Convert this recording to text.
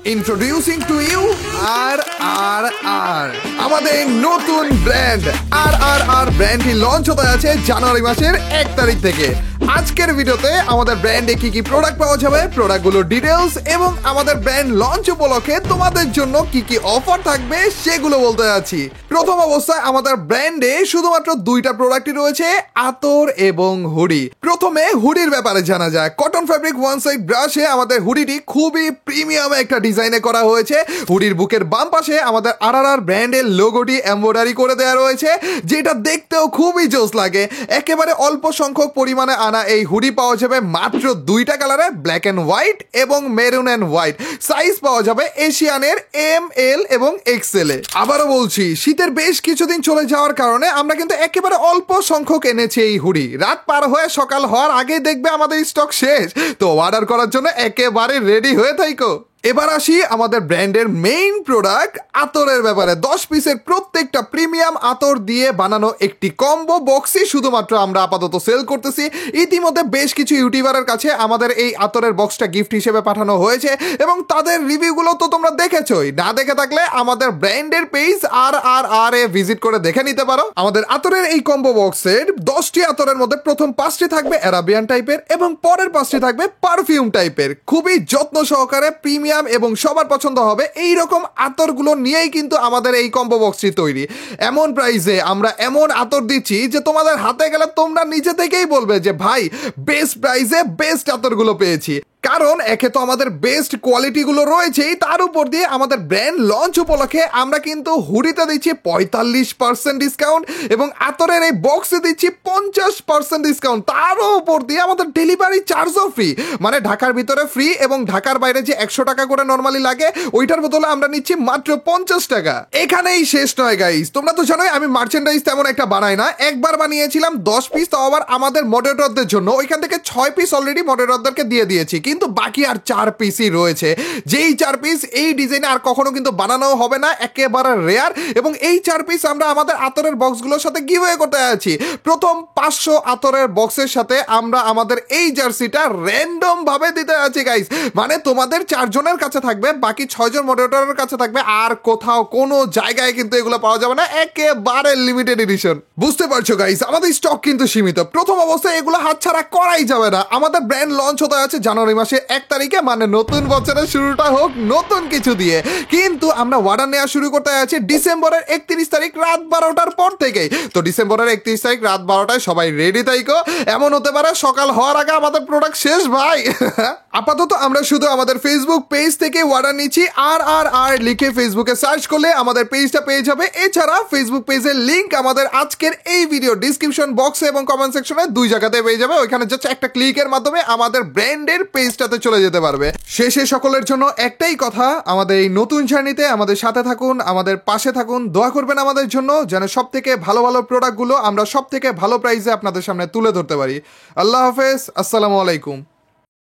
Introducing to you RRR আমাদের নতুন brand RRR ব্র্যান্ডটি launch হতে আছে জানুয়ারি মাসের 1 তারিখ থেকে। আজকের ভিডিওতে আমাদের ব্র্যান্ডে কি কি প্রোডাক্ট পাওয়া যাবে, প্রোডাক্টগুলোর ডিটেলস এবং আমাদের ব্র্যান্ড লঞ্চ উপলক্ষে তোমাদের জন্য কি কি অফার থাকবে সেগুলো বলতে যাচ্ছি। প্রথম অবস্থায় আমাদের ব্র্যান্ডে শুধুমাত্র দুইটা প্রোডাক্টই রয়েছে, আতর এবং হুডি। প্রথমে হুডির ব্যাপারে জানা যায়। কটন ফ্যাব্রিক ওয়ান সাইড ব্রাশে আমাদের হুডিটি খুবই প্রিমিয়াম একটা ডিজাইনে করা হয়েছে। হুডির বুকের বাম পাশে আমাদের RRR ব্র্যান্ডের লোগোটি এমব্রয়ডারি করে দেওয়া রয়েছে, যেটা দেখতেও খুবই জোস লাগে। একেবারে অল্প সংখ্যক পরিমাণে আনা এই হুডি পাওয়া যাবে মাত্র দুইটা কালারে, ব্ল্যাক অ্যান্ড হোয়াইট এবং মেরুন অ্যান্ড হোয়াইট। সাইজ পাওয়া যাবে এশিয়ানের ML এবং XL এ। আবারও বলছি, শীতের বেশ কিছুদিন চলে যাওয়ার কারণে আমরা কিন্তু একেবারে অল্প সংখ্যক এনেছি এই হুডি। রাত পার হয়ে সকাল হওয়ার আগে দেখবে আমাদের স্টক শেষ, তো অর্ডার করার জন্য একেবারে রেডি হয়ে থাকো। এবার আসি আমাদের ব্র্যান্ডের মেইন প্রোডাক্ট আতরের ব্যাপারে। 10 পিসের প্রত্যেকটা প্রিমিয়াম আতর দিয়ে বানানো একটি কম্বো বক্সই শুধুমাত্র আমরা আপাতত সেল করতেছি। ইতিমধ্যে বেশ কিছু ইউটিউবারের কাছে আমাদের এই আতরের বক্সটা গিফট হিসেবে পাঠানো হয়েছে এবং তাদের রিভিউগুলো তো তোমরা দেখেছোই। না দেখে থাকলে আমাদের ব্র্যান্ডের পেজ RRR এ ভিজিট করে দেখে নিতে পারো। আমাদের আতরের এই কম্বো বক্সের 10টি আতরের মধ্যে প্রথম 5টি থাকবে অ্যারাবিয়ান টাইপের এবং পরের 5টি থাকবে পারফিউম টাইপের। খুবই যত্ন সহকারে প্রিমিয়াম এবং সবার পছন্দ হবে এই রকম আতরগুলো নিয়েই কিন্তু আমাদের এই কম্বো বক্সটি তৈরি। এমন প্রাইসে আমরা এমন আতর দিচ্ছি যে তোমাদের হাতে গেলে তোমরা নিজে থেকেই বলবে যে ভাই বেস্ট প্রাইসে বেস্ট আতরগুলো পেয়েছি। কারণ একে তো আমাদের বেস্ট কোয়ালিটিগুলো রয়েছেই, তার উপর দিয়ে আমাদের ব্র্যান্ড লঞ্চ উপলক্ষে আমরা কিন্তু হুডিতে দিচ্ছি 45% ডিসকাউন্ট এবং আতরের এই বক্সে দিচ্ছি 50% ডিসকাউন্ট। তারও উপর দিয়ে আমাদের ডেলিভারি চার্জও ফ্রি, মানে ঢাকার ভিতরে ফ্রি এবং ঢাকার বাইরে যে 100 টাকা করে নর্মালি লাগে ওইটার বদলে আমরা নিচ্ছি মাত্র 50 টাকা। এখানেই শেষ নয় গাইস, তোমরা তো জানোই আমি মার্চেন্ডাইজ তেমন একটা বানাই না। একবার বানিয়েছিলাম 10 পিস, তাও আবার আমাদের মডারেটরদের জন্য। ওইখান থেকে 6 পিস অলরেডি মডারেটরদেরকে দিয়ে দিয়েছি, কিন্তু বাকি আর 4 পিসই রয়েছে। যেই 4 পিস এই ডিজাইনে আর কখনো কিন্তু বানানো হবে না, একেবারে রেয়ার। এবং এই 4 পিস আমরা আমাদের আতরের বক্সগুলোর সাথে গিভওয়ে করতে যাচ্ছি। প্রথম 500 আতরের বক্সের সাথে আমরা আমাদের এই জার্সিটা র্যান্ডম ভাবে দিতে যাচ্ছি গাইস। মানে তোমাদের 4 জনের কাছে থাকবে, বাকি 6 জন মডারেটরের কাছে থাকবে, আর কোথাও কোনো জায়গায় কিন্তু এগুলো পাওয়া যাবে না, একেবারে লিমিটেড এডিশন। বুঝতে পারছো গাইস, আমাদের স্টক কিন্তু সীমিত। প্রথম অবস্থায় এগুলো হাতছাড়া করাই যাবে না। আমাদের ব্র্যান্ড লঞ্চ হতে আছে জানুয়ারি মাসে 1 তারিখে, মানে নতুন বছরের শুরুটা হোক নতুন কিছু দিয়ে। কিন্তু আমরা অর্ডার নেওয়া শুরু করতে যাচ্ছি ডিসেম্বরের 31 তারিখ রাত 12টার পর থেকেই। তো ডিসেম্বরের 31 তারিখ রাত 12টায় সবাই রেডি থাইকো। এমন হতে পারে সকাল হওয়ার আগে আমাদের প্রোডাক্ট শেষ ভাই। আপাতত আমরা শুধু আমাদের ফেসবুক পেজ থেকে অর্ডার নিচ্ছি। RRR লিখে ফেসবুকে সার্চ করলে আমাদের পেজটা পেয়ে যাবে। এছাড়া ফেসবুক পেজের লিংক আমাদের আজকের এই ভিডিও ডিসক্রিপশন বক্সে এবং কমেন্ট সেকশনে 2 জায়গাতে পেয়ে যাবে। ওইখানে জাস্ট একটা ক্লিকের মাধ্যমে আমাদের ব্র্যান্ডের পেজটাতে চলে যেতে পারবে। শেষে সকলের জন্য একটাই কথা, আমাদের এই নতুন জার্নিতে আমাদের সাথে থাকুন, আমাদের পাশে থাকুন, দোয়া করবেন আমাদের জন্য যেন সব থেকে ভালো ভালো প্রোডাক্টগুলো আমরা সব থেকে ভালো প্রাইসে আপনাদের সামনে তুলে ধরতে পারি। আল্লাহ হাফেজ, আসসালামু আলাইকুম।